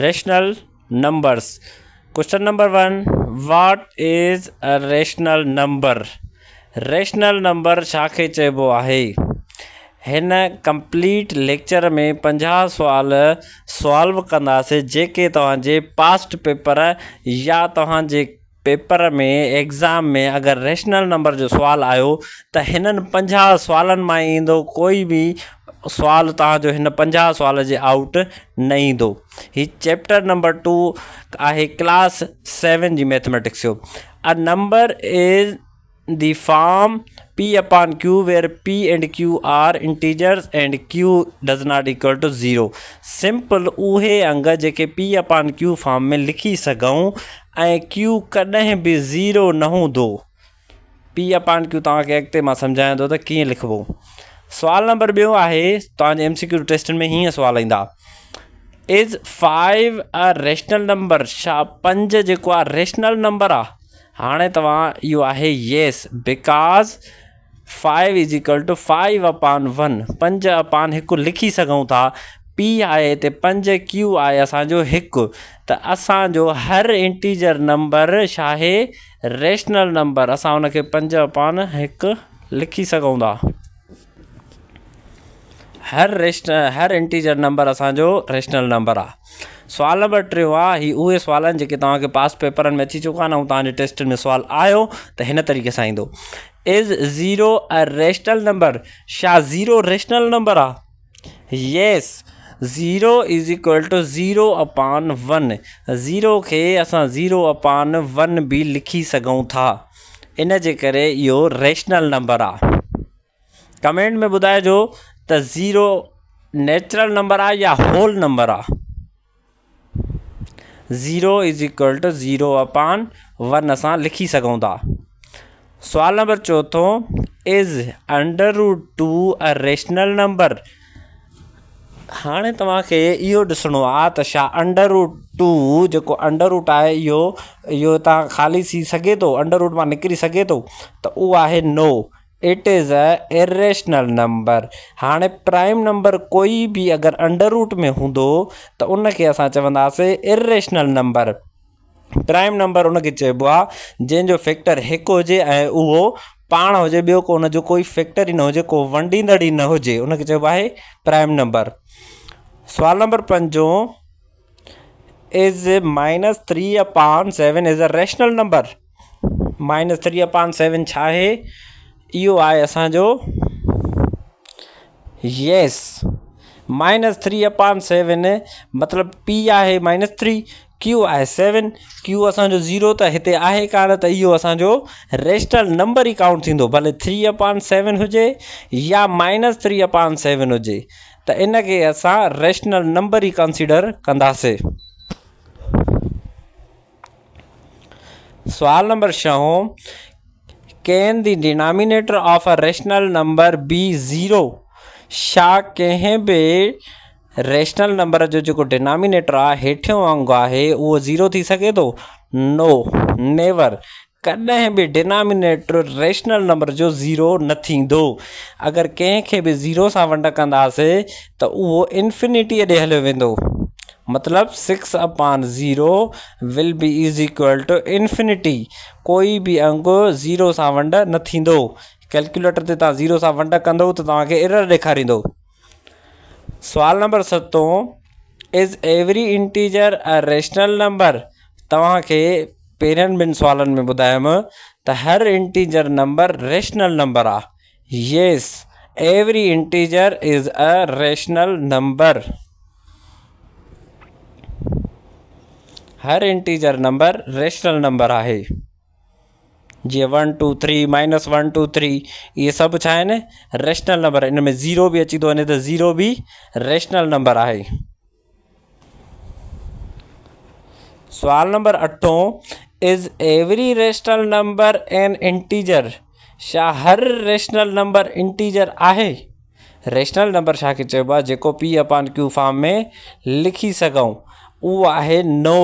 Rational numbers. Question number 1. What is a rational number? Rational number छाखे चइबो आहे? हिन complete lecture में 50 सुवाल सॉल्व कंदासीं जेके तव्हांजे पास्ट पेपर या तव्हांजे पेपर में एग्ज़ाम में अगर रेशनल नंबर जो सुवाल आयो त हिननि 50 सुवालनि मां ईंदो कोई भी सुवाल तव्हांजो हिन 50 सुवाल जे आउट न ईंदो। ही चैप्टर नंबर 2 आहे क्लास 7 जी मैथमेटिक्स जो। A number is the form p upon q where p and q are integers and q does not equal to 0. Simple उहे अंग जेके p upon q फॉर्म में लिखी सघूं ऐं q कॾहिं बि 0 न हूंदो। p upon q तव्हांखे अॻिते मां सम्झायां थो त कीअं लिखिबो। सुवाल नंबर ॿियो आहे तव्हांजे MCQ टेस्टनि में हीअं सुवाल ईंदा। Is 5 a rational number? छा 5 जेको आहे रेशनल नंबर आहे? हाणे तव्हां इहो आहे yes because 5 is equal to 5 अपान 1 5 अपान 1 लिखी सघूं था। p आहे हिते 5 q आहे असांजो 1 त असांजो हर इंटीजर नंबर छा आहे रेशनल नंबर असां हुनखे 5 अपान 1 लिखी सघूं था। हर इंटीजर नंबर असांजो रेशनल नंबर आहे। सुवाल नंबर 3 आहे ही उहे सुवाल आहिनि जेके तव्हांखे पास्ट पेपरनि में अची चुका आहिनि ऐं तव्हांजे टेस्टनि में सुवाल आयो त हिन तरीक़े सां ईंदो। Is 0 a rational number? छा 0 रेशनल नंबर आहे? येस 0 इज़ इक्वल टू 0 अपान 1। 0 खे असां 0 अपान 1 भी लिखी सघूं था। इन जे करे इहो रेशनल नंबर आहे। कमेंट में ॿुधाइजो त 0 नेचुरल नंबर आहे या होल नंबर आहे। 0 इज़ इक्वल टू 0 अपान 1 असां लिखी सघूं था। सुवाल number 4 is √2 a rational number? हाणे तव्हांखे इहो ॾिसणो आहे त छा √2 जेको अंडर रूट आहे इहो तव्हां ख़ाली थी सघे थो अंडर रूट मां निकिरी सघे थो त उहो आहे no it is a irrational number. हाणे प्राइम नंबर कोई भी अगर अंडर रूट में हूंदो त उनखे असां चवंदासीं इरेशनल नंबर। प्राइम नंबर उनखे चइबो आहे जंहिंजो फैक्टर 1 हुजे ऐं उहो पाण हुजे ॿियो को उनजो कोई फैक्टर ई न हुजे को वंडींदड़ ई न हुजे उनखे चइबो आहे प्राइम नंबर। सुवाल number 5 is -3 upon 7 is a rational number? -3 अपान 7 छा आहे? इहो आहे असांजो येस -3 अपान 7 मतिलबु p आहे -3 q आहे 7 q असांजो 0 त हिते आहे कान त इहो असांजो रेशनल नंबर ई काउंट थींदो भले 3 अपान 7 हुजे या -3 अपान 7 हुजे त इनखे असां रेशनल नंबर ई कंसीडर कंदासीं। सुवाल number 6 can the denominator of a rational number be 0? छा कंहिं बि रेशनल नंबर जो जेको डिनोमिनेटर आहे हेठियों अंग आहे उहो 0 थी सघे थो? नो नेवर। कॾहिं बि डिनोमिनेटर रेशनल नंबर जो 0 न थींदो। अगरि कंहिंखे बि 0 सां वंड कंदासीं त उहो इंफिनिटी ॾे हलियो वेंदो। मतलब 6 अपान 0 will be is equal to infinity. कोई भी अंग 0 सां वंड न थींदो। कैलकुलेटर ते तव्हां 0 सां वंड कंदो त तव्हांखे एरर ॾेखारींदो। सुवाल number 7 is every integer a rational number? तव्हांखे पहिरियनि ॿिनि सुवालनि में ॿुधायमि त हर इंटीजर नंबर रेशनल नंबर आहे। Yes every integer is a rational number. हर इंटीजर नंबर रेशनल नंबर आहे। जीअं 1 2 3 -1 2 3 इहे सभु छा आहिनि रेशनल नंबर। इन में 0 बि अची थो वञे त 0 बि रेशनल नंबर आहे। सुवाल number 8 is every rational number N integer? छा हर रेशनल नंबर इंटीजर आहे? रेशनल नंबर छा खे चइबो आहे जेको p अपान q फॉर्म में लिखी सघूं उहो आहे नो।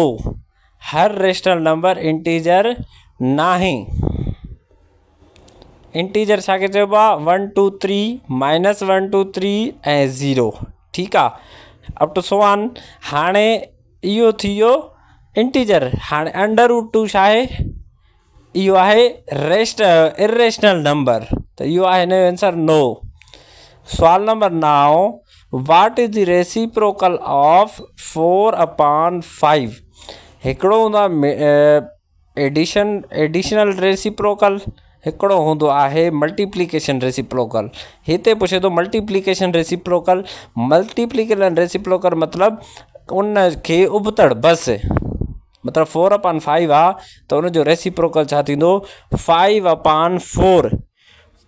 हर रेशनल नंबर इंटीजर नाहे। इंटीजर छा खे चइबो आहे 1 2 3 -1 2 3 ऐं 0। ठीकु आहे अप टू सो ऑन। हाणे इहो थी वियो इंटीजर। हाणे √2 छा आहे? इहो आहे इरेशनल नंबर, त इहो आहे हिनजो आंसर नो। सवाल number 9, what is the reciprocal of 4/5? हिकिड़ो हूंदो आहे एडिशनल रेसिप्रोकल, हिकिड़ो हूंदो आहे मल्टीप्लिकेशन रेसिप्रोकल। हिते पुछे थो मल्टीप्लिकेशन रेसिप्रोकल। मल्टीप्लिकेशन रेसिप्रोकल मतिलबु उन खे उबतड़ बसि, मतिलबु 4/5 आहे त उनजो रेसिप्रोकल छा थींदो? 5/4।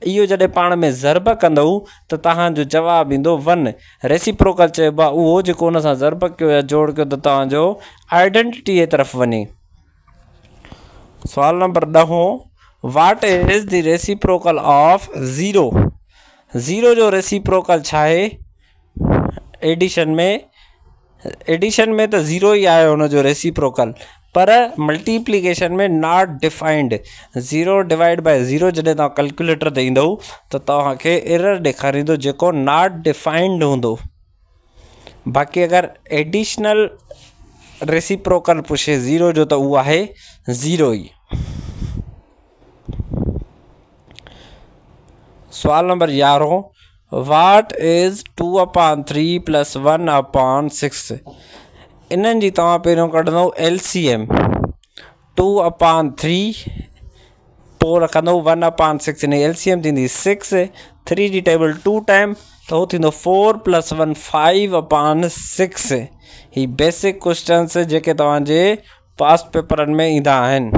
इहो जॾहिं पाण में ज़रब कंदव त तव्हांजो जवाबु ईंदो 1। रेसिप्रोकल चइबो आहे उहो जेको उन सां ज़रब कयो या जोड़ कयो त तव्हांजो आइडेंटिटी जे तरफ़ वञे। सवाल number 10, what is the reciprocal of 0? 0 जो रेसिप्रोकल छा आहे? एडिशन में त 0 ई आहे हुनजो रेसिप्रोकल, पर मल्टीप्लिकेशन में नॉट डिफाइंड। 0 डिवाइड बाय 0 जॾहिं तव्हां कैलकुलेटर ते ईंदव त तव्हांखे एरर ॾेखारींदो जेको नॉट डिफाइंड हूंदो। बाक़ी अगरि एडिशनल रेसिप्रोकल पुछे 0 जो त उहो आहे 0 ई। सवाल नंबर 11, वाट इज़ 2/3 + 1/6? इन्हनि जी तव्हां पहिरियों कढंदव LCM। 2/3 पोइ रखंदव 1/6, इन LCM थींदी 6। 3 जी टेबल 2 टाइम त उहो थींदो 4 + 1 5/6। ही बेसिक क्वेश्चन्स जेके तव्हांजे पास्ट पेपरनि में ईंदा आहिनि।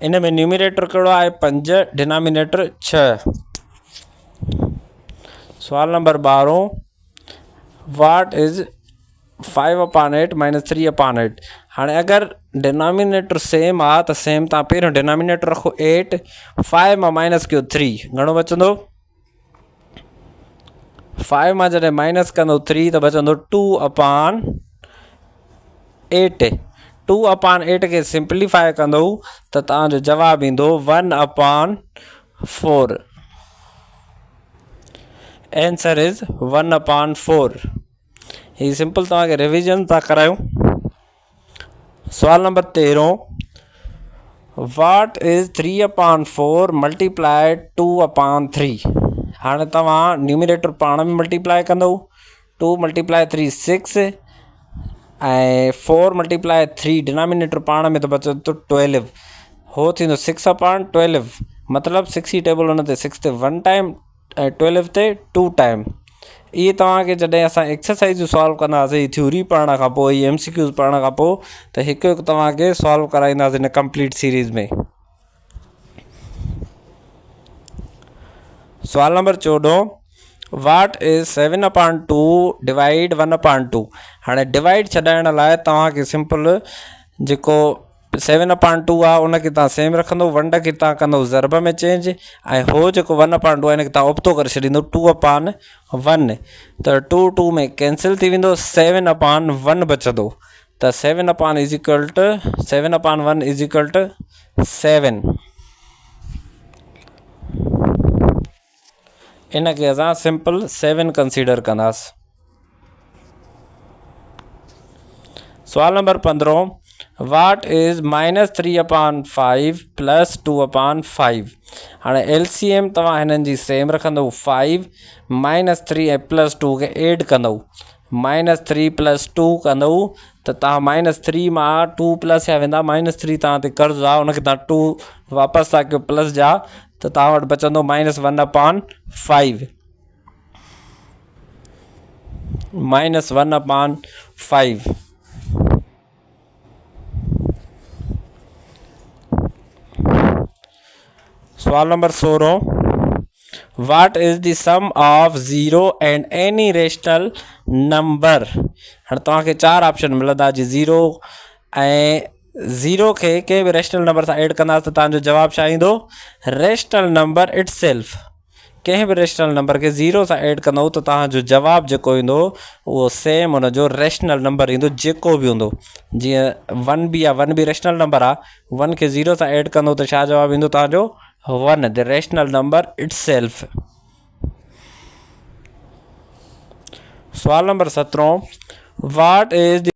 इन में न्यूमिनेटर कहिड़ो आहे? 5, डिनोमिनेटर 6। सवाल नंबर 12, वाट इज़ 5/8 - 3/8? हाणे अगरि डिनोमिनेटर सेम आहे त सेम तव्हां पहिरियों डिनोमिनेटर रखो 8, 5 मां माइनस कयो 3, घणो बचंदो? 5 मां जॾहिं माइनस कंदो 3 त बचंदो 2/8। 2/8 खे सिंप्लीफाई कंदो त तव्हांजो जवाबु ईंदो 1/4। Answer is 1/4। ही सिंपल तव्हांखे रिविजन था करायूं। सवाल नंबर 13, वाट इज़ 3/4 × 2/3? हाणे तव्हां न्यूमिनेटर पाण में मल्टीप्लाई कंदव। 2 × 3 6 ऐं 4 × 3 डिनोमिनेटर पाण में त बचंदो 12। हो थींदो 6/12, मतिलबु 6 जी टेबल हुन ते 6 ते 1 टाइम ऐं 12 ते 2 टाइम। इहे तव्हांखे जॾहिं असां एक्सरसाइज़ सॉल्व कंदासीं, थ्योरी पढ़ण खां पोइ, MCQs पढ़ण खां पोइ, त हिकु हिकु तव्हांखे सॉल्व कराईंदासीं हिन कंप्लीट सीरीज़ में। सवाल नंबर 14, वाट इज़ 7/2 डिवाइड 1/2? हाणे डिवाइड छॾाइण लाइ तव्हांखे सिंपल जेको 7/2 आहे उनखे तव्हां सेम रखंदव, 1 खे तव्हां कंदव ज़रब में चेंज, ऐं हो जेको 1/2 आहे हिनखे तव्हां उबतो करे छॾींदव 2/1। त 2 2 में कैंसिल थी वेंदो, 7/1 बचंदो। त 7/1 = 7। इनखे असां सिंपल 7 कंसीडर कंदासीं। सवाल नंबर 15, वाट इज़ -3/5 + 2/5? हाणे LCM तव्हां हिननि जी सेम रखंदव 5, -3 ऐं +2 खे एड कंदव, -3 + 2 कंदव त तव्हां -3 मां 2 प्लस थिया वेंदा, -3 तव्हां ते कर्ज़ु आहे उनखे तव्हां 2 वापसि था कयो प्लस जा, त तव्हां वटि बचंदो -1/5। -1/5। सवाल number 16, what is the sum of 0 and any rational number? हाणे तव्हांखे 4 ऑप्शन मिलंदा, जी 0 ऐं 0 खे कंहिं बि रेशनल नंबर सां एड कंदासीं त तव्हांजो जवाबु छा ईंदो? Rational number itself. कंहिं बि रेशनल नंबर खे 0 सां एड कंदव त तव्हांजो जवाबु जेको ईंदो उहो सेम हुनजो रेशनल नंबर ईंदो, जेको बि हूंदो। जीअं 1 बि आहे, 1 बि रेशनल नंबर आहे, 1 खे 0 सां एड कंदो त छा जवाबु ईंदो तव्हांजो? 1, द रेशनल नंबर इटसेल्फ। सवाल नंबर 17, वाट इज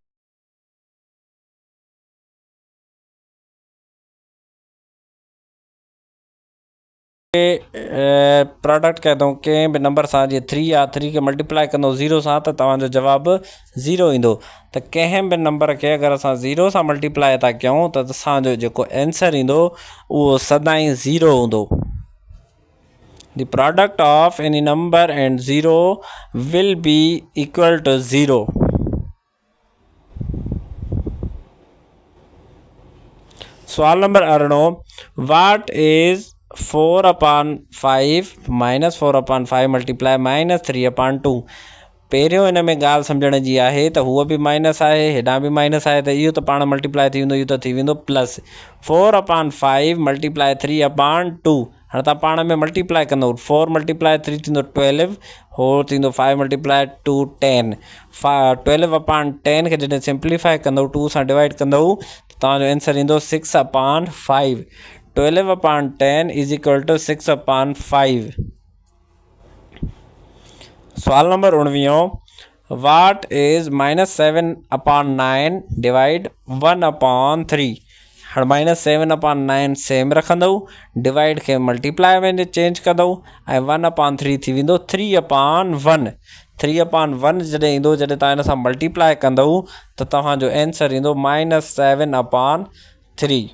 प्रोडक्ट कह दूँ कंहिं बि नंबर सां जीअं 3 आहे 3 खे मल्टीप्लाई कंदो 0 सां त तव्हांजो जवाबु 0 ईंदो। त कंहिं बि नंबर खे अगरि असां 0 सां मल्टीप्लाई था कयूं त असांजो जेको आंसर ईंदो उहो सदाईं 0 हूंदो। The product of any number and 0 will be equal to 0. सवाल number 18, what is 4 upon 5 minus 4 upon 5 multiply minus 3 upon 2? पहिरियों हिन में ॻाल्हि सम्झण जी आहे त हूअ बि माइनस आहे, हेॾां बि माइनस आहे, त इहो त पाण मल्टीप्लाई थी वेंदो, इहो त थी वेंदो प्लस 4 upon 5 मल्टीप्लाई 3 upon 2। हाणे तव्हां पाण में मल्टीप्लाई कंदो, 4 मल्टीप्लाई 3 थींदो 12, हो थींदो 5 मल्टीप्लाई 2 10। 12 upon 10 खे जॾहिं सिंप्लीफाई कंदो 2 सां डिवाइड कंदो त तव्हांजो आंसर ईंदो 6 upon 5। 12 upon 10 is equal to 6 upon 5। सवाल number 19, what is -7 upon 9 divide 1 upon 3। हाणे -7 upon 9 सेम रखंदो, डिवाइड खे मल्टीप्लाई में चेंज कंदो ऐं 1 upon 3 थी वेंदो 3 upon 1। 3 upon 1 जॾहिं ईंदो, जॾहिं तव्हां हिन सां मल्टीप्लाई कंदो त तव्हांजो आंसर ईंदो -7 upon 3।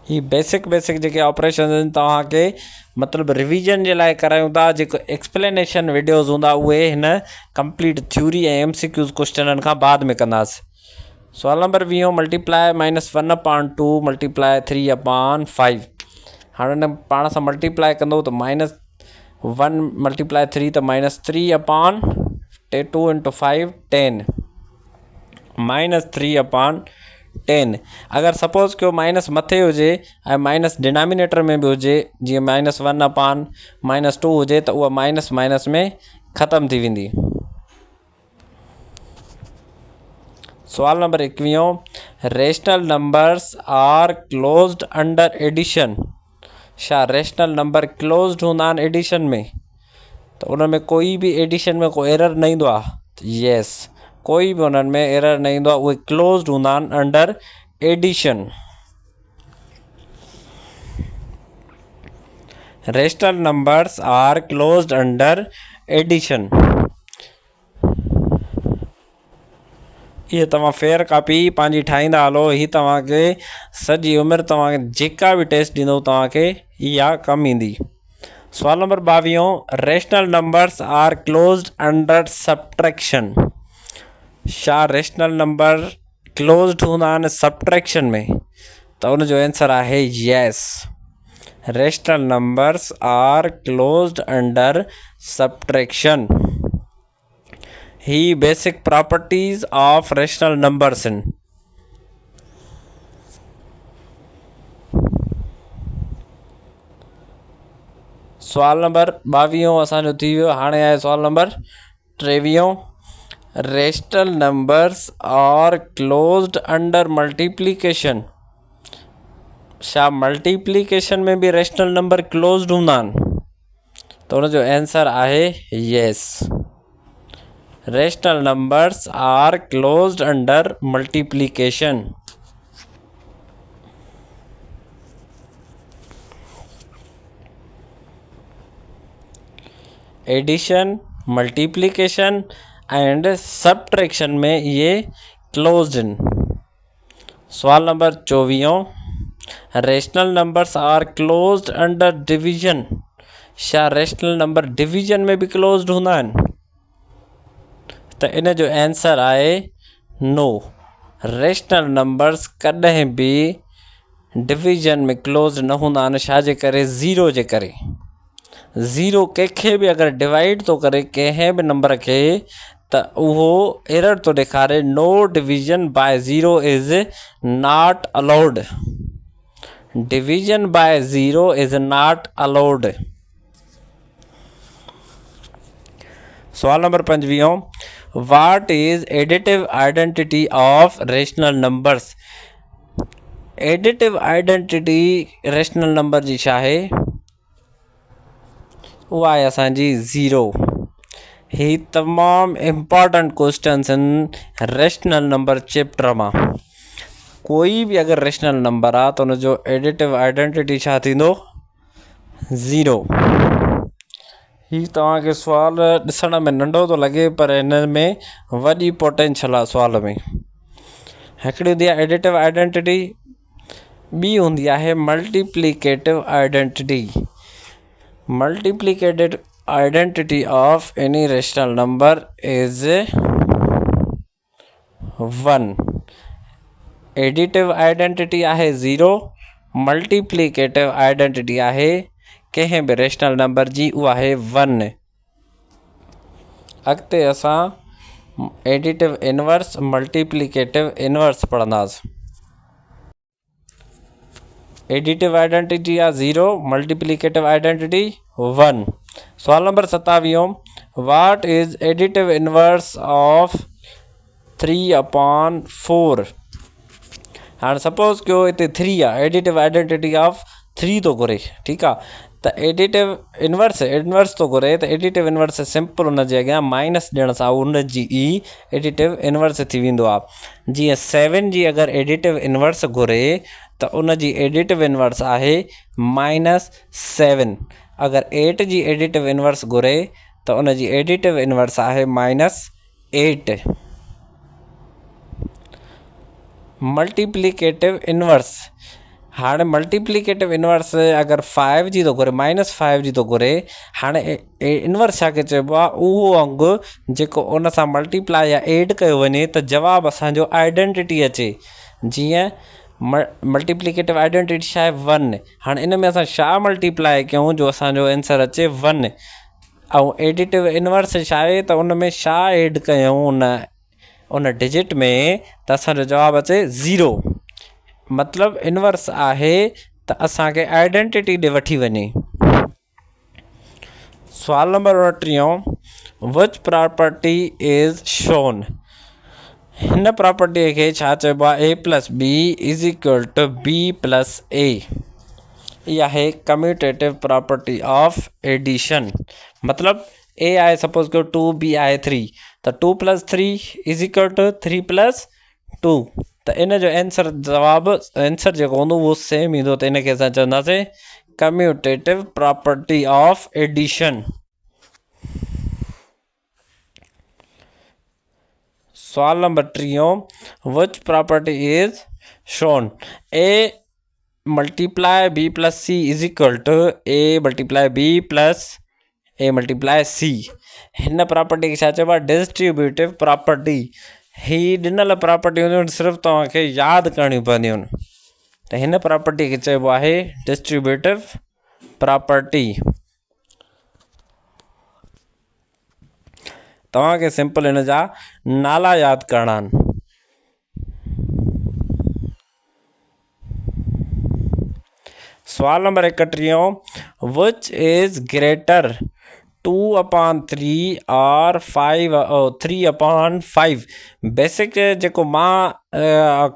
ही बेसिक जेके ऑपरेशन आहिनि तव्हांखे मतिलबु रिविजन जे लाइ करायूं था। जेको एक्सप्लेनेशन वीडियोज़ हूंदा उहे हिन कंप्लीट थ्योरी ऐं MCQs क्वेश्चननि खां बाद में कंदासीं। सवाल number 20, multiply -1 upon 2 multiply 3 upon 5। हाणे हिन पाण सां मल्टीप्लाई कंदो त -1 मल्टीप्लाई 3 त -3 upon 2 into 5 10 -3 upon 10। अगर सपोज कयो माइनस मथे हुजे ऐं माइनस डिनोमिनेटर में भी हुजे, जीअं -1 upon -2 हुजे त उहा माइनस माइनस में ख़त्म थी वेंदी। सवाल number 21, rational numbers are closed under addition. छा रेशनल नंबर क्लोज्ड हूंदा आहिनि एडिशन में? त उन में कोई भी एडिशन में कोई एरर न ईंदो आहे? यस, कोई भी उन्हनि में एरर न ईंदो आहे, उहे क्लोज्ड हूंदा आहिनि under addition. Rational numbers are closed under addition. ये तव्हां फेयर कापी पंहिंजी ठाहींदा हलो, ही तव्हांखे सॼी उमिरि तव्हांखे जेका भी टेस्ट ॾींदो तव्हांखे इहा कमु ईंदी। सवाल number 22, rational numbers are closed under subtraction. छा रेशनल नंबर क्लोज्ड हूंदा आहिनि सब्ट्रैक्शन में? त उनजो आंसर आहे yes, rational numbers are closed under subtraction. ही basic properties of rational numbers आहिनि। सवाल नंबर 22 असांजो थी वियो। हाणे आहे सवाल number 23, rational numbers are closed under multiplication. छा मल्टीप्लिकेशन में भी रेशनल नंबर क्लोज्ड हूंदा आहिनि? त उनजो आंसर आहे yes, rational numbers are closed under multiplication. Addition, multiplication and subtraction में ये क्लोज्ड आहिनि। सवाल number 24, rational numbers are closed under division. छा रेशनल नंबर डिवीजन में भी क्लोज्ड हूंदा आहिनि? त इन जो आंसर आहे नो, रेशनल नंबर्स कॾहिं भी डिवीजन में क्लोज्ड न हूंदा आहिनि। छा जे करे? ज़ीरो जे करे। ज़ीरो कंहिंखे भी अगर डिवाइड तो करे कंहिं भी नंबर के त उहो एरर तो ॾेखारे, no division by zero is not allowed. Division by zero is not allowed. सवाल number 25, what is additive identity of rational numbers. Additive identity rational number जी छा आहे, उहा आहे असांजी ज़ीरो। ही तमामु इम्पॉर्टेंट क्वेश्चन्स आहिनि रेशनल नंबर चैप्टर मां। कोई बि अगरि रेशनल नंबर आहे त उनजो एडिटिव आइडेंटिटी छा थींदो, ज़ीरो। ही तव्हांखे सुवाल ॾिसण में नंढो थो लॻे पर हिन में वॾी पोटेंशियल आहे सुवाल में। हिकिड़ी हूंदी आहे एडिटिव आइडेंटिटी, ॿी हूंदी आहे multiplicative identity. Multiplicative identity of any rational number is 1। Additive identity आहे ज़ीरो, मल्टीप्लिकेटिव आइडेंटिटी आहे कंहिं बि रेशनल नंबर जी, उहा आहे 1। अॻिते असां एडिटिव इनवर्स मल्टीप्लिकेटिव इनवर्स पढ़ंदासीं। एडिटिव आइडेंटिटी आहे ज़ीरो, मल्टीप्लिकेटिव आइडेंटिटी 1। सवाल number 27, what is additive inverse of 3/4। हाणे सपोज़ कयो हिते 3 आहे, एडिटिव आइडेंटिटी ऑफ 3 थो घुरे, ठीकु आहे। त एडिटिव इनवर्स थो घुरे, त एडिटिव इनवर्स सिंपल हुनजे अॻियां माइनस ॾियण सां उनजी ई एडिटिव इनवर्स थी वेंदो आहे। जीअं 7 जी अगरि एडिटिव इनवर्स घुरे त उनजी एडिटिव इनवर्स आहे -7। अगरि 8 जी एडिटिव इनवर्स घुरे त उनजी एडिटिव इनवर्स आहे -8। मल्टीप्लिकेटिव इनवर्स, हाणे मल्टीप्लिकेटिव इनवर्स अगरि 5 जी थो घुरे, -5 जी थो घुरे, हाणे इनवर्स छा खे चइबो आहे, उहो अंगु जेको उन सां मल्टीप्लाई या एड कयो वञे त जवाबु असांजो आइडेंटिटी अचे। जीअं मल्टीप्लिकेटिव आइडेंटिटी छा आहे, 1। हाणे इन में असां छा मल्टीप्लाई कयूं जो असांजो आंसर अचे 1। ऐं एडिटिव इनवर्स छा आहे त उन में छा एड कयूं उन डिजिट में त असांजो जवाबु अचे 0। मतिलबु इनवर्स आहे त असांखे आइडेंटिटी ॾे वठी वञे। सवाल number 29, which property is shown. हिन प्रॉपर्टीअ खे छा चइबो आहे, a+b = b+a। इहा आहे कम्यूटेटिव प्रॉपर्टी ऑफ एडिशन। मतिलबु a आहे, सपोज़ कयो 2b आहे 3, त 2 + 3 = 3 + 2। त इन जो आंसर जेको हूंदो उहो सेम ईंदो, त इनखे असां चवंदासीं कम्यूटेटिव प्रॉपर्टी ऑफ एडिशन। सवाल number 30, which property is shown, a × b + c = a × b + a × c। हिन प्रॉपर्टी खे छा चइबो आहे, डिस्ट्रीब्यूटिव प्रॉपर्टी। ही ॾिनल प्रॉपर्टी हूंदियूं आहिनि, सिर्फ़ु तव्हांखे यादि करणियूं पवंदियूं आहिनि। त हिन प्रॉपर्टी खे चइबो आहे डिस्ट्रीब्यूटिव प्रॉपर्टी। तव्हांखे सिंपल हिन जा नाला यादि करणा आहिनि। सवाल नंबर 31, विच इज़ ग्रेटर 2/3 और 3/5। बेसिक जेको मां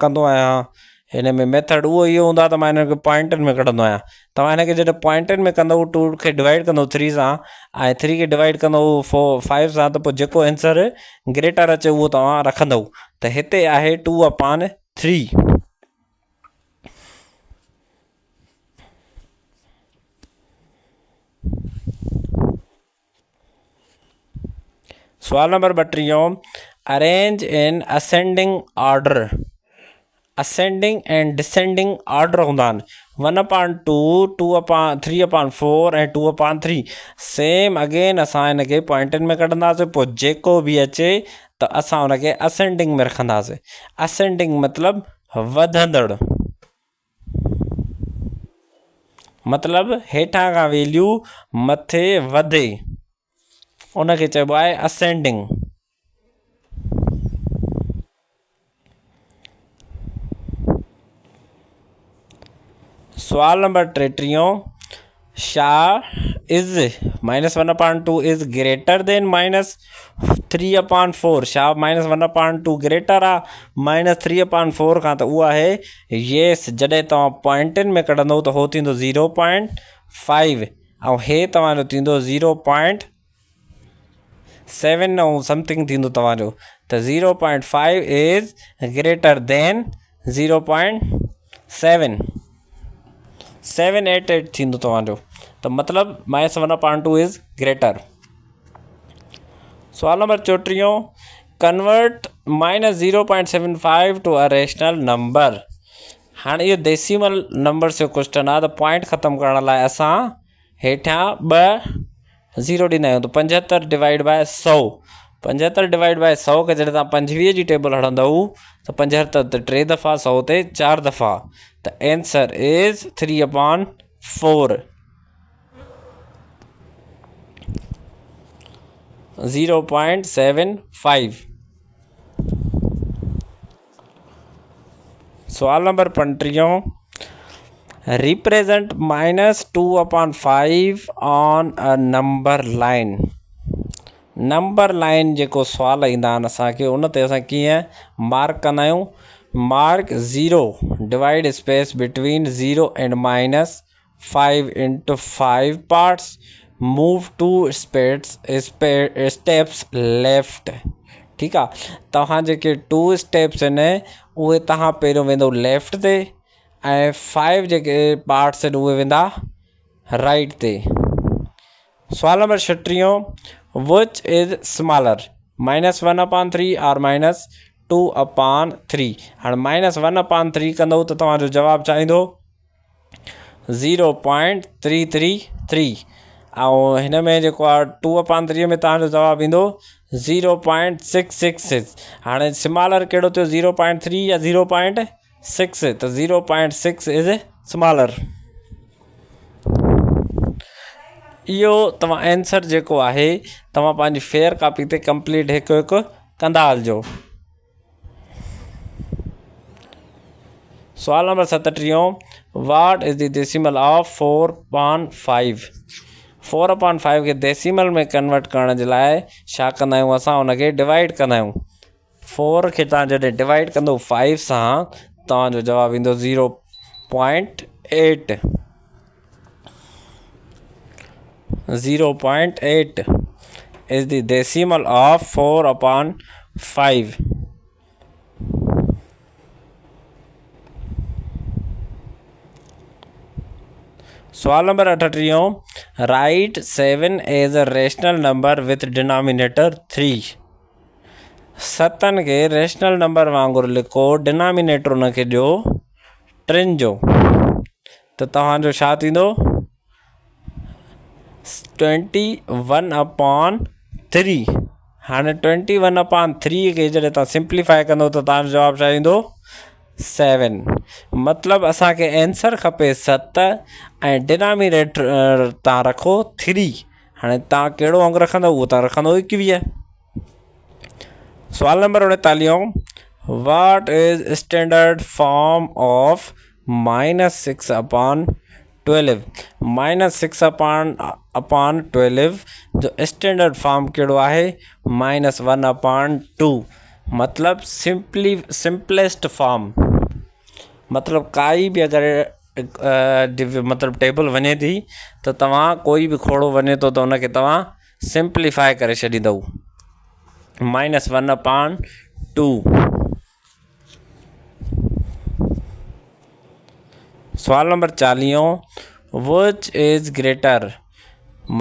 कंदो आहियां हिन में मेथड उहो इहो हूंदो आहे त मां हिन खे पॉइंटनि में कढंदो आहियां। तव्हां हिन खे जॾहिं पॉइंटनि में कंदव, 2 खे डिवाइड कंदव 3 सां ऐं 3 खे डिवाइड कंदव 5 सां, त पोइ जेको आंसर ग्रेटर अचे उहो तव्हां रखंदव। त हिते आहे 2/3। सवाल number 32, arrange in ascending order. Ascending and descending order हूंदा आहिनि। 1/2, 3/4 ऐं 2/3। सेम अगेन असां हिन खे पॉइंटनि में कढंदासीं, पोइ जेको बि अचे त असां हुनखे असेंडिंग में रखंदासीं। असेंडिंग मतिलबु वधंदड़, मतिलबु हेठां खां वैल्यू मथे वधे, उनखे चइबो आहे असेंडिंग। सवाल नंबर 33, छा इज़ -1/2 इज़ ग्रेटर देन -3/4 छा -1/2 ग्रेटर आहे -3/4 खां त उहा आहे येस। जॾहिं तव्हां पॉइंटनि में कढंदव त उहो थींदो 0.5 ऐं हे तव्हांजो थींदो 0.7 ऐं समथिंग थींदो तव्हांजो। त 0.5 इज़ ग्रेटर देन 0.7 788 थींदो तव्हांजो। त मतिलबु -1/2 इज़ ग्रेटर। सवाल number 34 convert -0.75 to a rational number. हाणे इहो डेसिमल नंबर्स जो क्वेश्चन आहे त पॉइंट ख़तमु करण लाइ असां हेठियां 2 ज़ीरो ॾींदा आहियूं। त 75 डिवाइड बाय 100 75 डिवाइड बाय 100 खे जॾहिं तव्हां 25 जी टेबल हणंदव त 75 ते 3 दफ़ा 100 ते 4 दफ़ा त आंसर इज़ 3/4 0.75। सवाल number 35 represent -2/5 on a number line. Number line जेको सुवाल ईंदा आहिनि असांखे उन ते असां कीअं मार्क कंदा आहियूं। Mark 0 divide space between 0 and -5 into 5 parts move 2 steps left. ठीकु आहे, तव्हां जेके 2 स्टेप्स आहिनि उहे तव्हां पहिरियों वेंदो लेफ्ट ते ऐं 5 जेके पार्ट्स आहिनि उहे वेंदा राइट ते। सवाल नंबर 36 विच इज़ स्मॉलर -1/3 और -2/3। हाणे -1/3 कंदव त तव्हांजो जवाबु छा ईंदो 0.333 ऐं हिन में जेको आहे 2/3 में तव्हांजो जवाबु ईंदो 0.666। हाणे स्मॉलर कहिड़ो थियो 0.3 या 0.6 त 0.6 इज़ स्मॉलर। इहो तव्हां आंसर जेको आहे तव्हां पंहिंजी फेयर कॉपी ते कंप्लीट हिकु हिकु कंदा हलिजो। सवाल number 37 what is the decimal of 4/5। 4/5 खे डेसिमल में कन्वर्ट करण जे लाइ छा कंदा आहियूं असां उनखे डिवाइड कंदा आहियूं। 4 खे तव्हां जॾहिं डिवाइड कंदो 5 सां तव्हांजो जवाबु ईंदो 0.8। 0.8 is the decimal of 4/5। सवाल number 38 right 7 as a rational number with denominator 3। 7 खे रेशनल नंबर वांगुरु लिखो, डिनोमिनेटर उनखे ॾियो 3 जो। त तव्हांजो छा थींदो 21/3। हाणे 21/3 खे जॾहिं तव्हां सिंप्लीफाई कंदव त तव्हांजो जवाबु छा ईंदो 7। मतिलबु असांखे आंसर खपे 7 ऐं डिनोमिनेटर तव्हां रखो 3। हाणे तव्हां कहिड़ो अंग रखंदव उहो तव्हां रखंदव 21। सवाल number 39 what is standard form of -6/12। -6/12 जो स्टैंडर्ड फॉर्म कहिड़ो आहे -1/2। मतिलबु सिंपलेस्ट फॉर्म। मतिलबु काई बि अगरि मतिलबु टेबल वञे थी त तव्हां कोई बि खोड़ो वञे थो त उनखे तव्हां सिंप्लीफाई करे छॾींदव -1/2। सवाल नंबर 40 विच इज़ ग्रेटर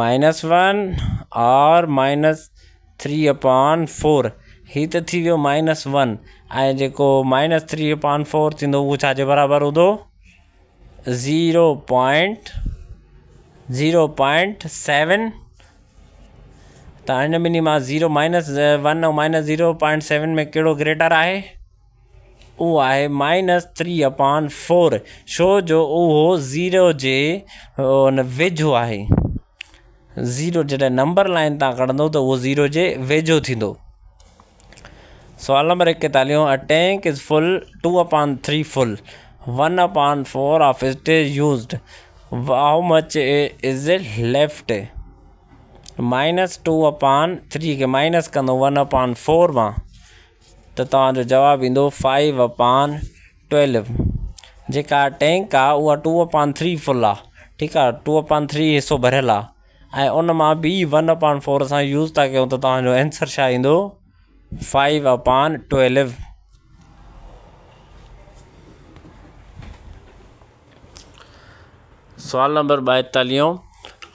-1 और -3/4। ही त थी वियो -1 ऐं जेको -3/4 थींदो उहो छाजे बराबरि हूंदो 0.7। त हिन ॿिन्ही मां -1 ऐं -0.7 में कहिड़ो ग्रेटर आहे उहो आहे -3/4 छो जो उहो 0 जे वेझो आहे। 0 जॾहिं नंबर लाइन तव्हां कढंदव त उहो 0 जे वेझो थींदो। सवाल number 41 a tank is full 2/3 full 1/4 of it is used. How much is left. -2/3 खे माइनस कंदो 1/4 मां त तव्हांजो जवाबु ईंदो 5/12। जेका टैंक आहे उहा 2/3 फुल आहे, ठीकु आहे, 2/3 हिसो भरियल आहे ऐं उन मां बि 1/4 असां यूज़ था कयूं त तव्हांजो आंसर छा ईंदो 5/12। सवाल number 42,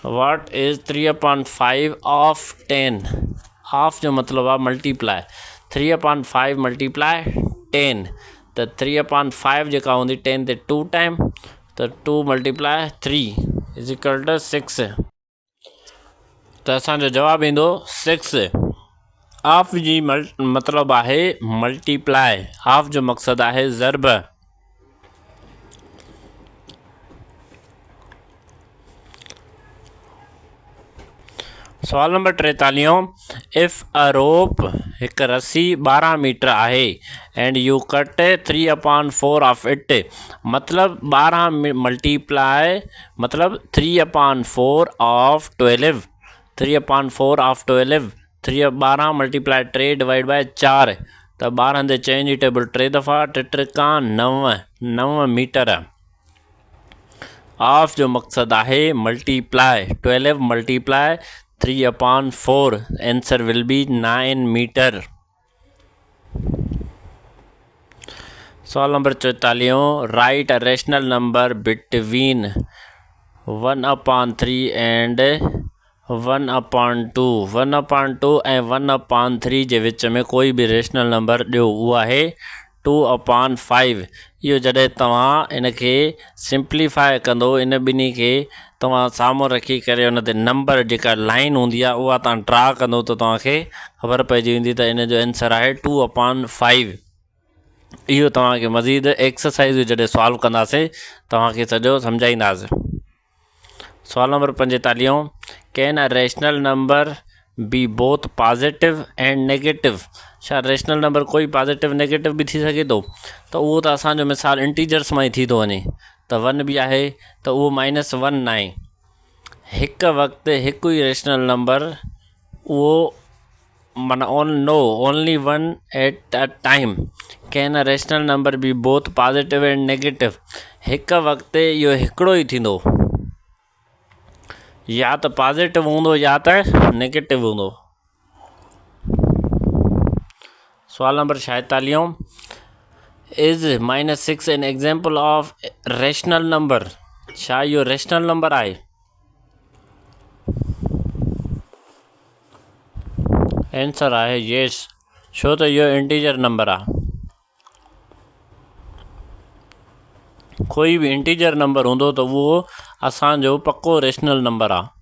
what is 3/5 of 10। Of जो मतिलबु आहे मल्टीप्लाई, 3/5 मल्टीप्लाई 10 त 3/5 जेका हूंदी 10 ते 2 टाइम त 2 × 3 = 6 त असांजो जवाबु ईंदो 6। ऑफ जी मतिलबु आहे मल्टीप्लाई, ऑफ जो मक़सदु आहे ज़र्ब। सवाल नंबर 43, इफ़ अ रोप हिकु रस्सी 12 मीटर आहे and U cut 3/4 of it, मतिलबु 12 मल्टीप्लाई मतिलबु 3/4 ऑफ 12, 3/4 ऑफ 12, 12 मल्टीप्लाई 3 / 4 त 12 ते चेंज टेबल 3 दफ़ा 3 × 9 मीटर। ऑफ जो मक़सदु आहे multiply, 12 multiply 3/4, answer will be 9 metre. सवाल number 44, write a rational number between 1/3 and 1/2। 1/2 ऐं 1/3 जे विच में कोई बि रेशनल नंबर ॾियो, उहो आहे 2/5। इहो जॾहिं तव्हां इनखे सिंप्लीफाई कंदो, इन ॿिन्ही खे तव्हां साम्हूं रखी करे उन ते नंबर जेका लाइन हूंदी आहे उहा तव्हां ड्रा कंदो त तव्हांखे ख़बर पइजी वेंदी त इन जो आंसर आहे 2/5। इहो तव्हांखे मज़ीद एक्सरसाइज़ जॾहिं सॉल्व कंदासीं तव्हांखे सॼो सम्झाईंदासीं। सवाल number 45, can a rational number be both positive and negative. छा रेशनल नंबर कोई पॉजिटिव नेगेटिव बि थी सघे थो? त उहो त असांजो मिसाल इंटीजर्स मां ई थी थो वञे त 1 बि आहे त उहो -1 न आहे। हिकु वक़्तु हिकु ई रेशनल नंबर उहो माना only 1 at a time. Can a rational number be both positive and negative. हिकु वक़्तु इहो हिकिड़ो ई थींदो, या त पॉजिटिव हूंदो या त नेगेटिव हूंदो। सवाल number 46, is -6 an example of rational number. छा इहो रेशनल नंबर आहे? आंसर आहे येस, छो त इहो इंटीजर नंबर आहे। कोई बि इंटीजर नंबर हूंदो त उहो असांजो पक्को रेशनल नंबर आहे।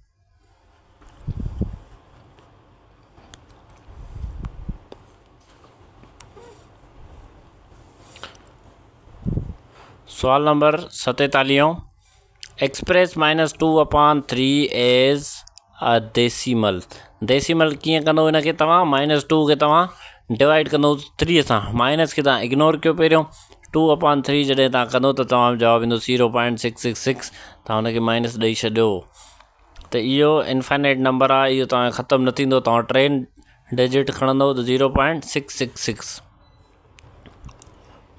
सवाल number 47, express -2/3 as a decimal. Decimal कीअं कंदो इनखे तव्हां? -2 खे तव्हां डिवाइड कंदो 3 सां, माइनस खे तव्हां इग्नोर कयो पहिरियों, 2/3 जॾहिं तव्हां कंदो त तव्हांजो जवाबु ईंदो 0.666, तव्हां हुनखे माइनस ॾेई छॾियो त इहो इनफाइनाइट नंबर आहे, इहो तव्हांजो ख़तमु न थींदो। तव्हां 3 डिजिट खणंदव त 0.666,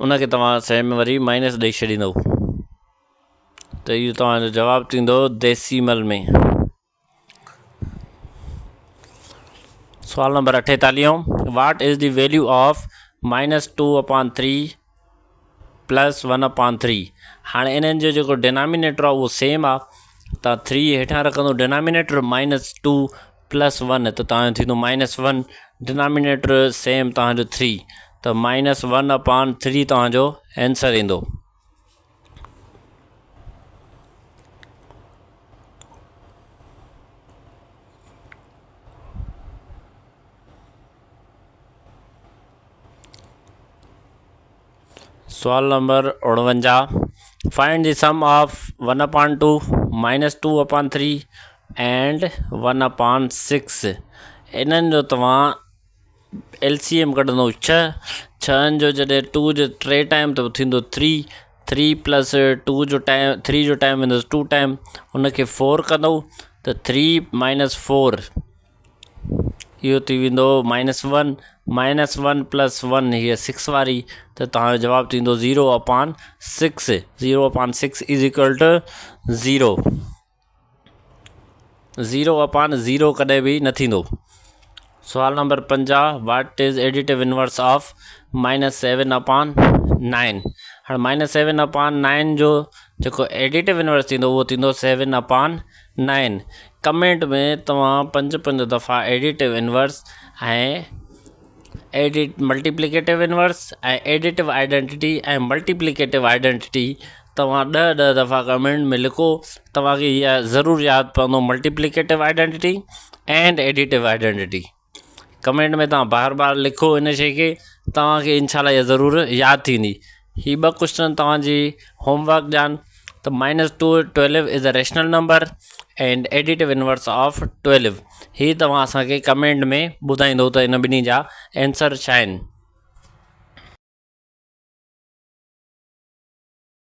उनखे तव्हां सेम वरी माइनस ॾेई छॾींदव त इहो तव्हांजो जवाबु थींदो डेसिमल में। सवाल number 48, what is the value of -2/3 + 1/3। हाणे इन्हनि जो जेको डिनोमिनेटर आहे उहो सेम आहे, तव्हां 3 हेठां रखंदो डिनोमिनेटर, -2 + 1 त तव्हांजो थींदो -1, डिनोमिनेटर सेम तव्हांजो 3 त -1/3 तव्हांजो आंसर ईंदो। सवाल number 49, find the sum of 1/2 -2/3 and 1/6। इन्हनि जो तव्हां LCM कढंदो 6 जो जॾहिं 2 जो 3 टाइम त थींदो 3, 3 प्लस 2 जो टाइम 3 जो टाइम वेंदुसि 2 टाइम, उनखे 4 कंदो त 3 माइनस 4 इहो थी वेंदो -1, -1 प्लस 1 हीअ 6 वारी, त तव्हांजो जवाबु थींदो 0/6। 0/6 इज़ इक्वल टू 0। 0/0 कॾहिं बि न थींदो। सुवाल number 50, what is additive inverse of -7/9। हाणे -7/9 जो जेको एडिटिव इनवर्स थींदो उहो थींदो 7/9। कमेंट में तव्हां 5 दफ़ा एडिटिव इनवर्स ऐं मल्टीप्लिकेटिव इनवर्स ऐं एडिटिव आइडेंटिटी ऐं मल्टीप्लिकेटिव आइडेंटिटी तव्हां 10 दफ़ा कमेंट में लिखो। तव्हांखे इहा ज़रूरु यादि पवंदो, multiplicative identity and additive identity. Comment में तव्हां बार लिखो इन शइ खे, तव्हांखे इनशाला इहा ज़रूरु यादि थींदी। ही 2 क्वेश्चन तव्हांजी होमवर्क ॼाण। त -12 is a rational number and additive inverse of 12। ही तव्हां असांखे कमेंट में ॿुधाईंदो त इन ॿिन्ही जा आंसर छा आहिनि।